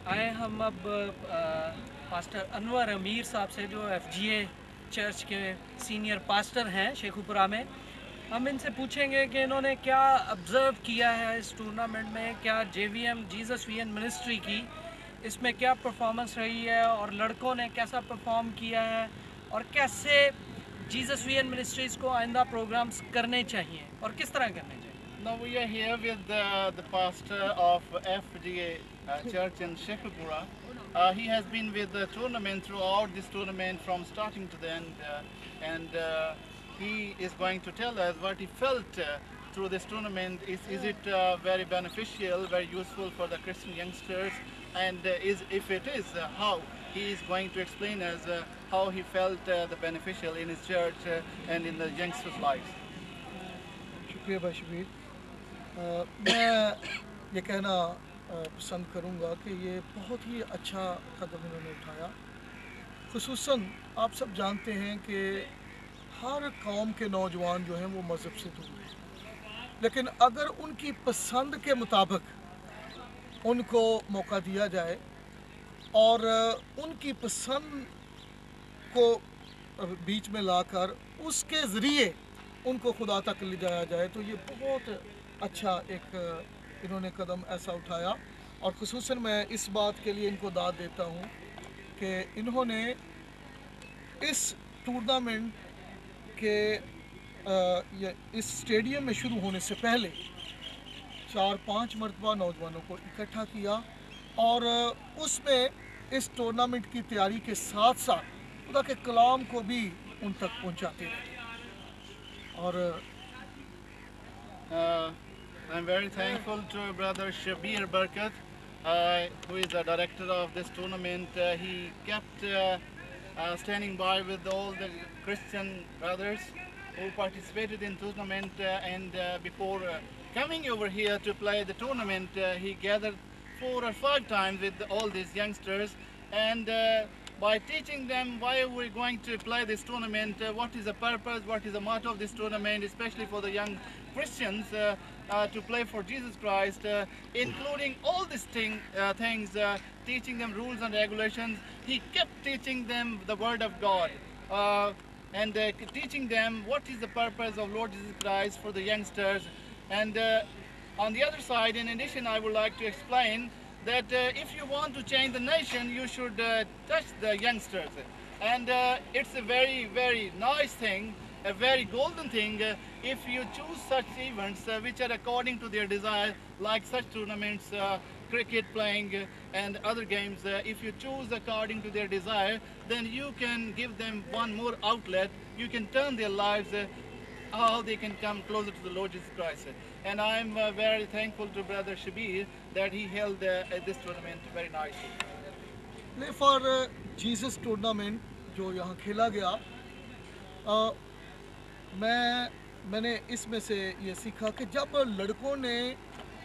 आए हम अब पास्टर अनवर अमीर साहब से, जो FGA चर्च के सीनियर पास्टर हैं शेखुपुरा में। हम इनसे पूछेंगे कि इन्होंने क्या ऑब्ज़र्व किया है इस टूर्नामेंट में, क्या JVM जीसस वीएन मिनिस्ट्री की इसमें क्या परफॉर्मेंस रही है, और लड़कों ने कैसा परफॉर्म किया है, और कैसे जीसस वीएन मिनिस्ट्रीज़ को आइंदा प्रोग्राम्स करने चाहिए और किस तरह करने चाहिए। Now we are here with the pastor of FGA Church in Shekhupura. He has been with the tournament throughout this tournament from starting to the end, and he is going to tell us what he felt through this tournament. Is it very beneficial, very useful for the Christian youngsters, and if it is, how he is going to explain us how he felt the beneficial in his church and in the youngsters' lives. शुक्रिया भाई शबीर। मैं ये कहना पसंद करूँगा कि ये बहुत ही अच्छा कदम इन्होंने उठाया। खुसूसन आप सब जानते हैं कि हर कौम के नौजवान जो हैं वो मज़हब से दूर हैं, लेकिन अगर उनकी पसंद के मुताबिक उनको मौका दिया जाए और उनकी पसंद को बीच में लाकर उसके ज़रिए उनको खुदा तक ले जाया जाए, तो ये बहुत अच्छा एक इन्होंने कदम ऐसा उठाया। और खुसूसन मैं इस बात के लिए इनको दाद देता हूँ कि इन्होंने इस टूर्नामेंट के इस स्टेडियम में शुरू होने से पहले 4-5 मरतबा नौजवानों को इकट्ठा किया और उसमें इस टूर्नामेंट की तैयारी के साथ साथ खुदा के कलाम को भी उन तक पहुँचाते रहे। और I'm very thankful to Brother Shabir Barkat, who is the director of this tournament. He kept standing by with all the Christian brothers who participated in tournament, and before coming over here to play the tournament, he gathered 4 or 5 times with all these youngsters, and by teaching them why we're going to play this tournament, what is the purpose, what is the motto of this tournament, especially for the young Christians to play for Jesus Christ, including all these things, teaching them rules and regulations. He kept teaching them the Word of God and teaching them what is the purpose of Lord Jesus Christ for the youngsters. And on the other side, in addition, I would like to explain that if you want to change the nation, you should touch the youngsters. And it's a very, very nice thing, a very golden thing, if you choose such events which are according to their desire, like such tournaments, cricket playing and other games. If you choose according to their desire, then you can give them one more outlet. You can turn their lives how they can come closer to the Lord Jesus Christ. And I'm very thankful to Brother Shabir that he held this tournament very nicely. Play for Jesus tournament जो यहाँ खेला गया, मैंने इसमें से ये सीखा कि जब लड़कों ने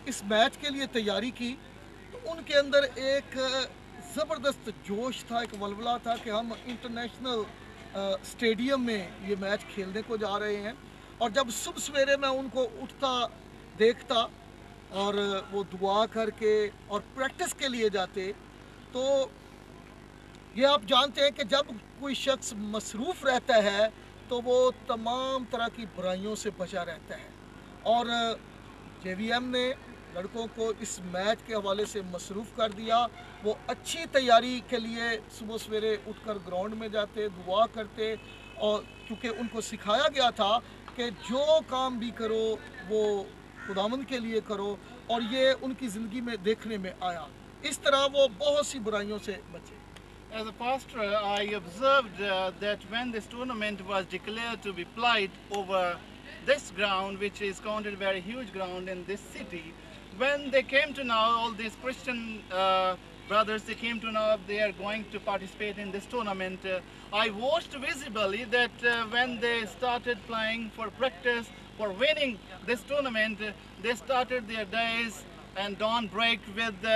इस मैच के लिए तैयारी की तो उनके अंदर एक ज़बरदस्त जोश था, एक वलवला था कि हम इंटरनेशनल स्टेडियम में ये मैच खेलने को जा रहे हैं। और जब सुबह सवेरे मैं उनको उठता देखता और वो दुआ करके और प्रैक्टिस के लिए जाते, तो ये आप जानते हैं कि जब कोई शख्स मसरूफ़ रहता है तो वो तमाम तरह की बुराइयों से बचा रहता है। और JVM ने लड़कों को इस मैच के हवाले से मसरूफ़ कर दिया। वो अच्छी तैयारी के लिए सुबह सवेरे उठकर ग्राउंड में जाते, दुआ करते, और क्योंकि उनको सिखाया गया था कि जो काम भी करो वो खुदावंद के लिए करो, और ये उनकी ज़िंदगी में देखने में आया। इस तरह वो बहुत सी बुराइयों से बचे। As a pastor, I observed that when this tournament was declared to be played over this ground, which is counted a very huge ground in this city, when they came to know, all these Christian brothers, they came to know they are going to participate in this tournament, I watched visibly that when they started playing for practice, for winning this tournament, they started their days and dawn break with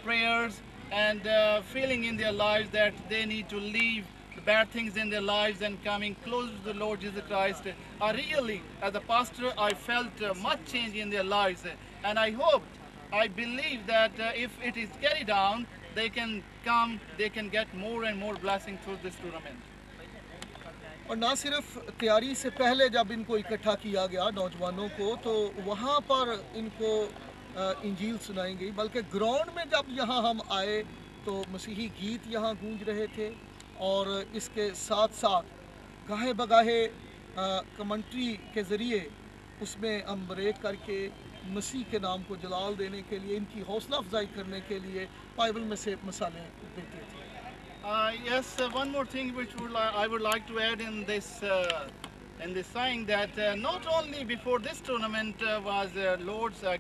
prayers and feeling in their lives that they need to leave the bad things in their lives and coming closer to the Lord Jesus Christ. I really, as a pastor, I felt much change in their lives, and I believe that if it is carried down, they can come, they can get more and more blessing through this tournament. اور نہ صرف تیاری سے پہلے جب ان کو اکٹھا کیا گیا نوجوانوں کو تو وہاں پر ان کو انجیل سنائی گئی، بلکہ گراؤنڈ میں جب یہاں ہم آئے تو مسیحی گیت یہاں گونج رہے تھے، اور اس کے ساتھ ساتھ گاہے بگاہے کمنٹری کے ذریعے اس میں ہم بریک کر کے مسیح کے نام کو جلال دینے کے لیے، ان کی حوصلہ افزائی کرنے کے لیے بائبل میں سے مثالیں دیتے تھے۔ Yes, one more thing which I would like to add in this saying, that not only before this tournament was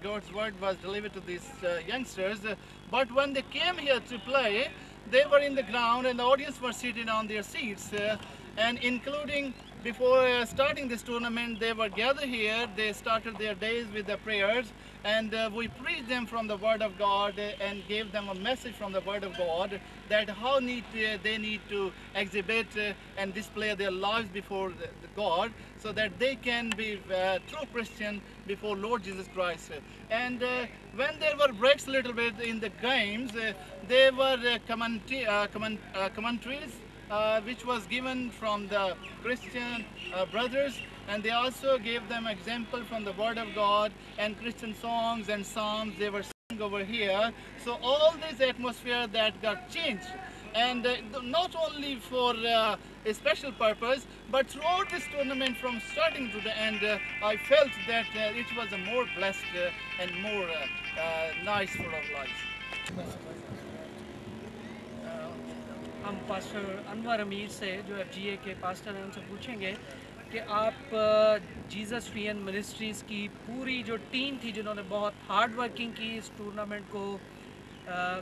God's word was delivered to these youngsters, but when they came here to play, they were in the ground and the audience were seated on their seats, and including before starting this tournament, they were gathered here. They started their days with the prayers, and we preached them from the Word of God and gave them a message from the Word of God, that how they need to exhibit and display their lives before the God, so that they can be true Christian before Lord Jesus Christ. And when there were breaks a little bit in the games, there were commentaries which was given from the Christian brothers, and they also gave them example from the Word of God, and Christian songs and psalms they were singing over here. So all this atmosphere that got changed, and not only for a special purpose, but throughout this tournament from starting to the end, I felt that it was a more blessed and more nice for our lives. ہم pastor انور امیر سے جو F G اے کے pastor ہیں ان سے پوچھیں گے کہ آپ جیزس فین منسٹریز کی پوری جو ٹیم تھی جنہوں نے بہت ہارڈ ورکنگ کی اس ٹورنامنٹ کو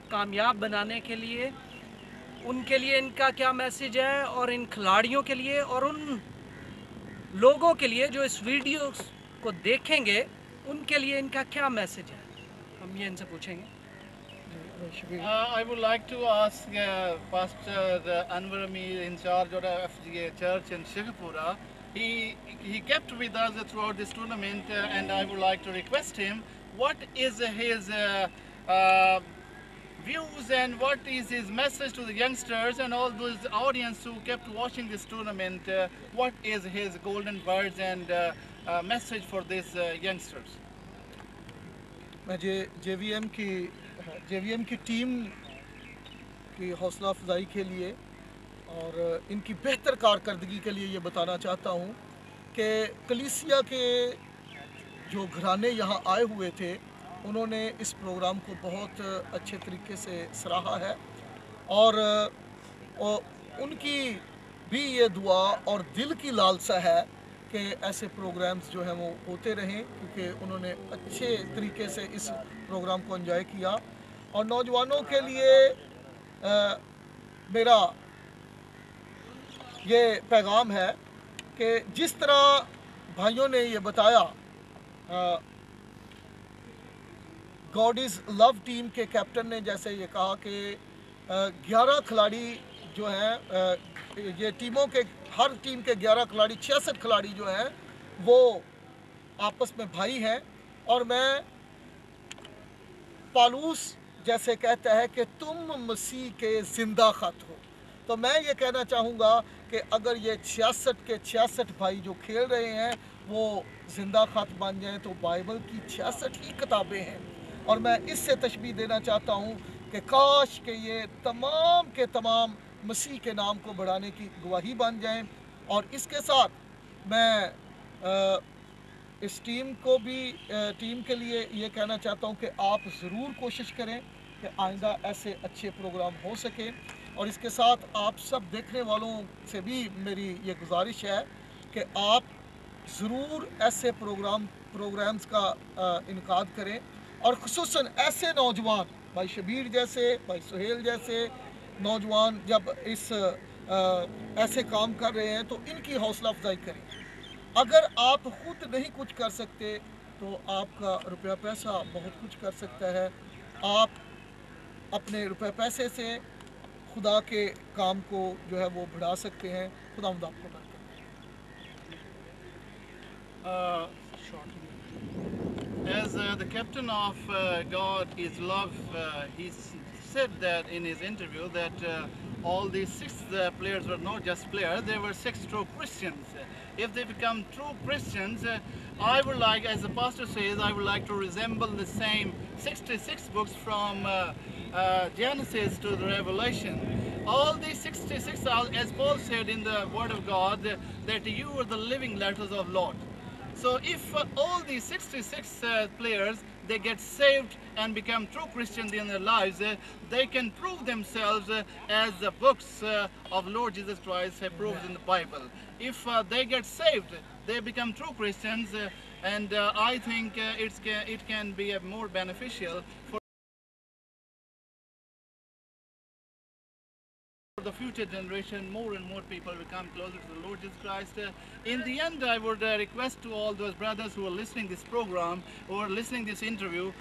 کامیاب بنانے کے لیے، ان کے لیے ان کا کیا میسیج ہے، اور ان کھلاڑیوں کے لیے اور ان لوگوں کے لیے جو اس ویڈیو کو دیکھیں گے ان کے لیے ان کا کیا میسیج ہے، ہم یہ ان سے پوچھیں گے۔ I would like to ask Pastor Anwar Amir, in charge of the FGA Church in Shekhupura. He kept with us throughout this tournament, and I would like to request him, what is his views and what is his message to the youngsters and all those audience who kept watching this tournament? What is his golden words and message for these youngsters? میں جے وی M کی team کی حوصلہ افزائی کے لیے اور ان کی بہتر کارکردگی کے لیے یہ بتانا چاہتا ہوں کہ کلیسیا کے جو گھرانے یہاں آئے ہوئے تھے انہوں نے اس پروگرام کو بہت اچھے طریقے سے سراہا ہے، اور ان کی بھی یہ دعا اور دل کی لالسا ہے کہ ایسے پروگرامز جو ہیں وہ ہوتے رہیں، کیونکہ انہوں نے اچھے طریقے سے اس پروگرام کو انجوائے کیا۔ اور نوجوانوں کے لیے میرا یہ پیغام ہے کہ جس طرح بھائیوں نے یہ بتایا، گاڈ از لو ٹیم کے کیپٹن نے جیسے یہ کہا کہ 11 کھلاڑی جو ہیں، یہ ٹیموں کے ہر ٹیم کے 11 کھلاڑی 66 کھلاڑی جو ہیں وہ آپس میں بھائی ہیں، اور میں پالوس جیسے کہتا ہے کہ تم مسیح کے زندہ خط ہو، تو میں یہ کہنا چاہوں گا کہ اگر یہ 66 کے 66 بھائی جو کھیل رہے ہیں وہ زندہ خط بن جائیں تو بائبل کی 66 ہی کتابیں ہیں، اور میں اس سے تشبیہ دینا چاہتا ہوں کہ کاش کہ یہ تمام کے تمام مسیح کے نام کو بڑھانے کی گواہی بن جائیں۔ اور اس کے ساتھ میں اس ٹیم کے لیے یہ کہنا چاہتا ہوں کہ آپ ضرور کوشش کریں کہ آئندہ ایسے اچھے پروگرام ہو سکیں، اور اس کے ساتھ آپ سب دیکھنے والوں سے بھی میری یہ گزارش ہے کہ آپ ضرور ایسے پروگرامز کا انعقاد کریں، اور خصوصاً ایسے نوجوان بھائی شبیر جیسے، بھائی سہیل جیسے نوجوان جب ایسے کام کر رہے ہیں تو ان کی حوصلہ افزائی کریں۔ اگر آپ خود نہیں کچھ کر سکتے تو آپ کا روپیہ پیسہ بہت کچھ کر سکتا ہے، آپ اپنے روپے پیسے سے خدا کے کام کو جو ہے وہ بڑھا سکتے ہیں۔ خدا آپ کو برکت دے۔ As the captain of God is Love, said that in his interview that all these six players were not just players, they were six true Christians. If they become true Christians, I would like, as the pastor says, I would like to resemble the same 66 books from Genesis to the Revelation. All these 66 are, as Paul said in the Word of God, that you are the living letters of Lord. So if all these 66 players, they get saved and become true Christians in their lives, they can prove themselves as the books of Lord Jesus Christ have proved in the Bible. If they get saved, they become true Christians, and I think it can be more beneficial for the future generation. More and more people will come closer to the Lord Jesus Christ. In the end, I would request to all those brothers who are listening this program or listening this interview,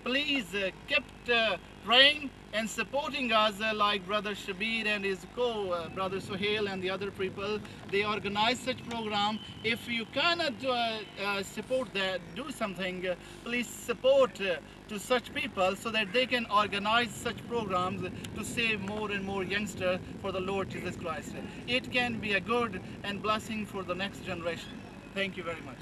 please keep praying and supporting us like Brother Shabir and his co-brother Suhail and the other people. They organize such program. If you cannot support that, do something, please support to such people so that they can organize such programs to save more and more youngsters for the Lord Jesus Christ. It can be a good and blessing for the next generation. Thank you very much.